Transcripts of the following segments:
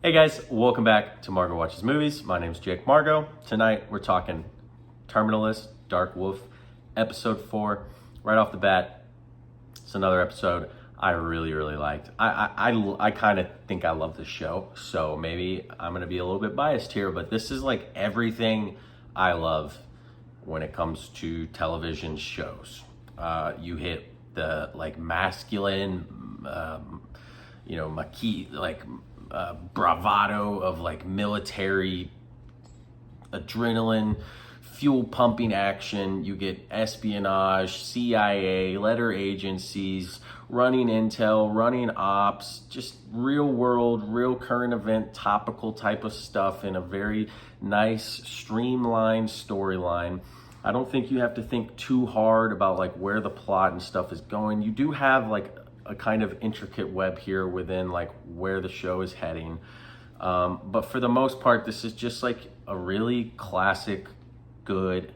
Hey guys, welcome back to Margo Watches Movies. My name is Jake Margo. Tonight we're talking Terminal List, Dark Wolf, episode 4. Right off the bat, it's another episode I really liked. I kind of think I love this show, so maybe I'm going to be a little bit biased here, but this is like everything I love when it comes to television shows. You hit the like masculine, bravado of like military adrenaline, fuel pumping action. You get espionage, CIA, letter agencies, running intel, running ops, just real world, real current event, topical type of stuff in a very nice, streamlined storyline. I don't think you have to think too hard about like where the plot and stuff is going. You do have like a kind of intricate web here within like where the show is heading. But for the most part, this is just like a really classic, good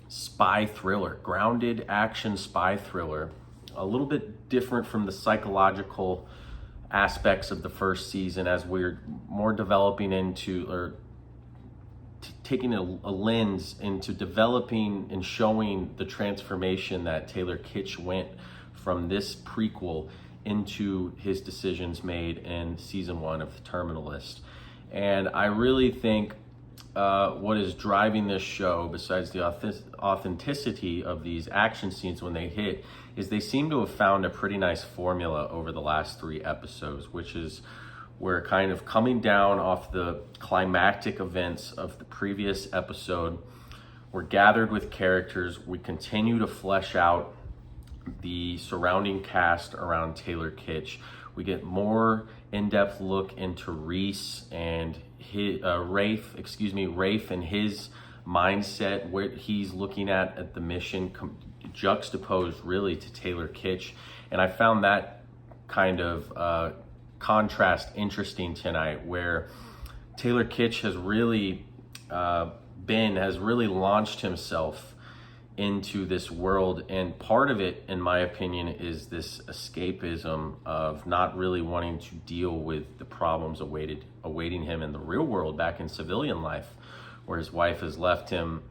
spy thriller, grounded action spy thriller. A little bit different from the psychological aspects of the first season as we're more developing into, or taking a lens into developing and showing the transformation that Taylor Kitsch went from this prequel into his decisions made in season 1 of The Terminal List. And I really think what is driving this show, besides the authenticity of these action scenes when they hit, is they seem to have found a pretty nice formula over the last 3 episodes, which is we're kind of coming down off the climactic events of the previous episode. We're gathered with characters. We continue to flesh out the surrounding cast around Taylor Kitsch. We get more in-depth look into Reese and Rafe and his mindset, where he's looking at the mission, juxtaposed really to Taylor Kitsch. And I found that kind of contrast interesting tonight, where Taylor Kitsch has really launched himself into this world, and part of it, in my opinion, is this escapism of not really wanting to deal with the problems awaiting him in the real world, back in civilian life, where his wife has left him.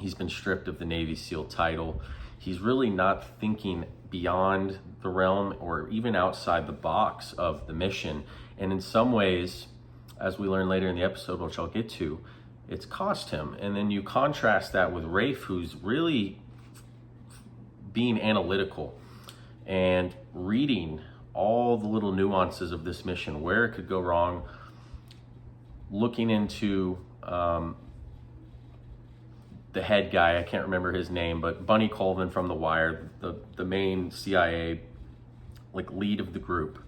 He's been stripped of the Navy SEAL title. He's really not thinking beyond the realm or even outside the box of the mission. And in some ways, as we learn later in the episode, which I'll get to, it's cost him. And then you contrast that with Rafe, who's really being analytical and reading all the little nuances of this mission, where it could go wrong, looking into the head guy, I can't remember his name, but Bunny Colvin from The Wire, the main CIA like lead of the group,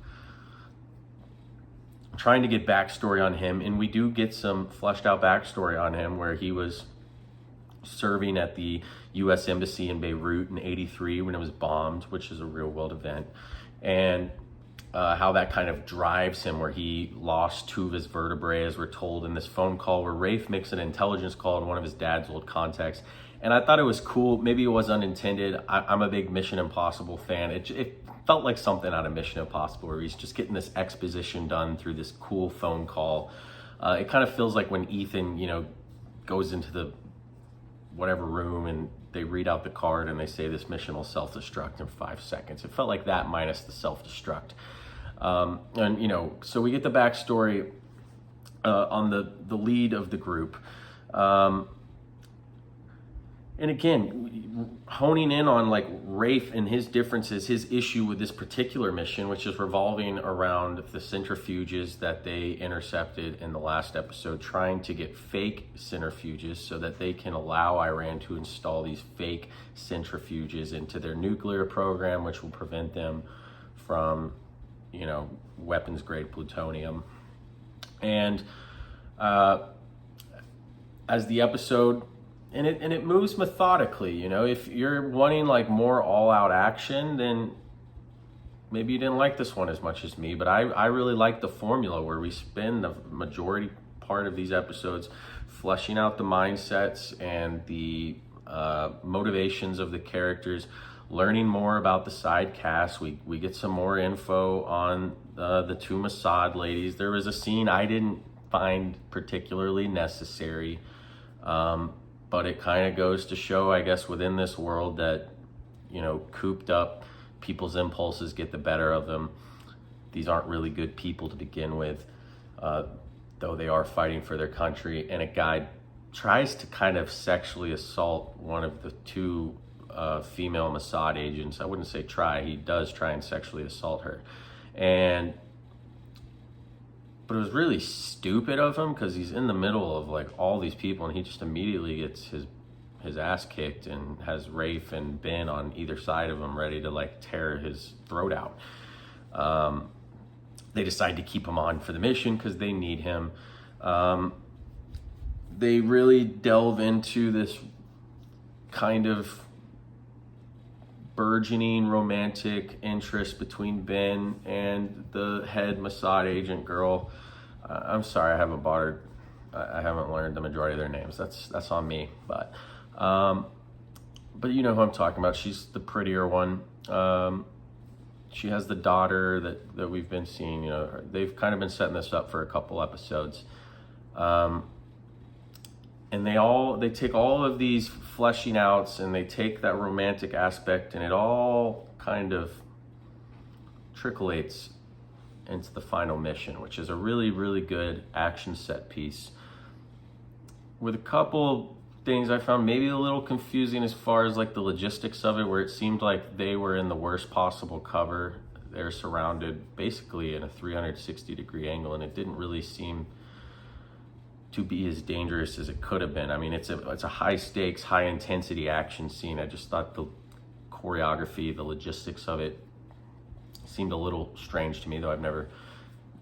trying to get backstory on him. And we do get some fleshed out backstory on him, where he was serving at the US Embassy in Beirut in '83 when it was bombed, which is a real world event, and how that kind of drives him, where he lost 2 of his vertebrae, as we're told in this phone call, where Rafe makes an intelligence call to one of his dad's old contacts. And I thought it was cool. Maybe it was unintended. I'm a big Mission Impossible fan. It felt like something out of Mission Impossible, where he's just getting this exposition done through this cool phone call. It kind of feels like when Ethan, goes into the whatever room and they read out the card and they say this mission will self-destruct in 5 seconds. It felt like that minus the self-destruct. So we get the backstory on the lead of the group. And again, honing in on like Rafe and his differences, his issue with this particular mission, which is revolving around the centrifuges that they intercepted in the last episode, trying to get fake centrifuges so that they can allow Iran to install these fake centrifuges into their nuclear program, which will prevent them from, weapons grade plutonium. And as the episode, and it moves methodically, if you're wanting like more all-out action, then maybe you didn't like this one as much as me, but I really like the formula where we spend the majority part of these episodes fleshing out the mindsets and the motivations of the characters, learning more about the side cast. We get some more info on the two Mossad ladies. There was a scene I didn't find particularly necessary, but it kind of goes to show, I guess, within this world that, you know, cooped up, people's impulses get the better of them. These aren't really good people to begin with, though they are fighting for their country. And a guy tries to kind of sexually assault one of the two female Mossad agents. I wouldn't say try, he does try and sexually assault her. But it was really stupid of him, because he's in the middle of like all these people and he just immediately gets his ass kicked and has Rafe and Ben on either side of him ready to like tear his throat out. They decide to keep him on for the mission because they need him. They really delve into this kind of burgeoning romantic interest between Ben and the head Mossad agent girl. I'm sorry, I haven't learned the majority of their names. That's on me. But you know who I'm talking about. She's the prettier one. She has the daughter that we've been seeing. You know, they've kind of been setting this up for a couple episodes. And they take all of these fleshing outs and they take that romantic aspect and it all kind of trickles into the final mission, which is a really, really good action set piece with a couple things I found maybe a little confusing as far as like the logistics of it, where it seemed like they were in the worst possible cover. They're surrounded basically in a 360-degree angle, and it didn't really seem to be as dangerous as it could have been. I mean, it's a high stakes, high intensity action scene. I just thought the choreography, the logistics of it seemed a little strange to me, though I've never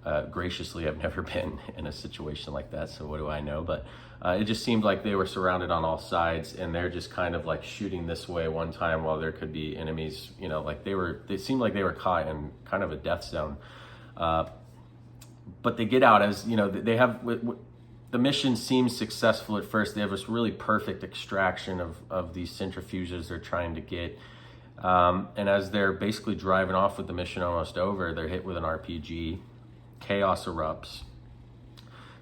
been in a situation like that, so what do I know? But it just seemed like they were surrounded on all sides and they're just kind of like shooting this way one time while there could be enemies, you know, like they seemed like they were caught in kind of a death zone. But they get out, as you know, they have the mission seems successful at first. They have this really perfect extraction of these centrifuges they're trying to get. And as they're basically driving off with the mission almost over, they're hit with an RPG. Chaos erupts.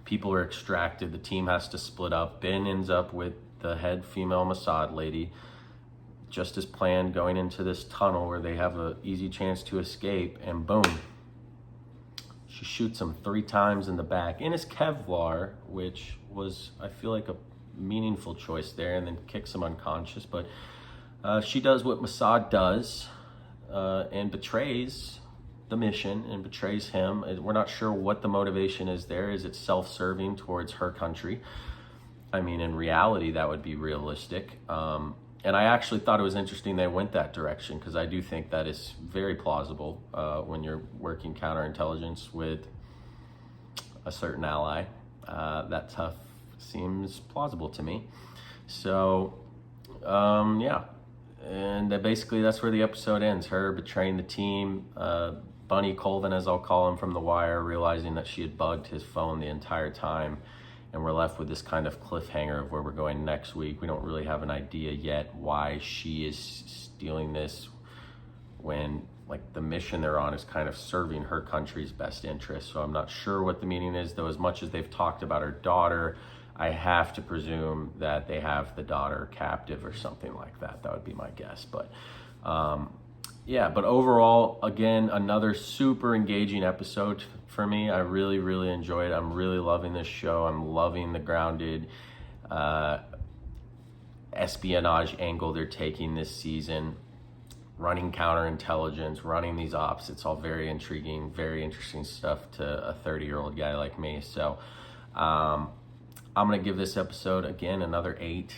People are extracted. The team has to split up. Ben ends up with the head female Mossad lady, just as planned, going into this tunnel where they have an easy chance to escape, and boom. She shoots him 3 times in the back in his Kevlar, which was, I feel like, a meaningful choice there, and then kicks him unconscious. But she does what Mossad does and betrays the mission and betrays him. We're not sure what the motivation is there. Is it self-serving towards her country? I mean, in reality, that would be realistic. And I actually thought it was interesting they went that direction, because I do think that is very plausible when you're working counterintelligence with a certain ally. That tough seems plausible to me. So, yeah. And basically that's where the episode ends. Her betraying the team. Bunny Colvin, as I'll call him from The Wire, realizing that she had bugged his phone the entire time. And we're left with this kind of cliffhanger of where we're going next week. We don't really have an idea yet why she is stealing this when, like, the mission they're on is kind of serving her country's best interest. So I'm not sure what the meaning is, though. As much as they've talked about her daughter, I have to presume that they have the daughter captive or something like that. That would be my guess. But yeah, but overall, again, another super engaging episode for me. I really, really enjoyed it. I'm really loving this show. I'm loving the grounded espionage angle they're taking this season. Running counterintelligence, running these ops. It's all very intriguing, very interesting stuff to a 30-year-old guy like me. So I'm going to give this episode, again, another 8.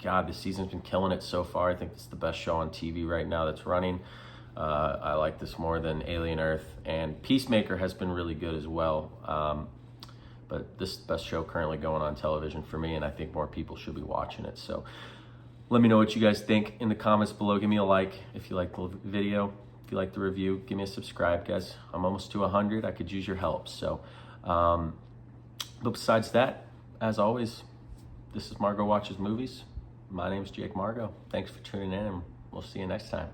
God, this season's been killing it so far. I think it's the best show on TV right now that's running. I like this more than Alien Earth, and Peacemaker has been really good as well. But this is the best show currently going on television for me, and I think more people should be watching it. So let me know what you guys think in the comments below. Give me a like if you like the video. If you like the review, give me a subscribe, guys. I'm almost to 100. I could use your help. So, but besides that, as always, this is Margo Watches Movies. My name's Jake Margo. Thanks for tuning in, and we'll see you next time.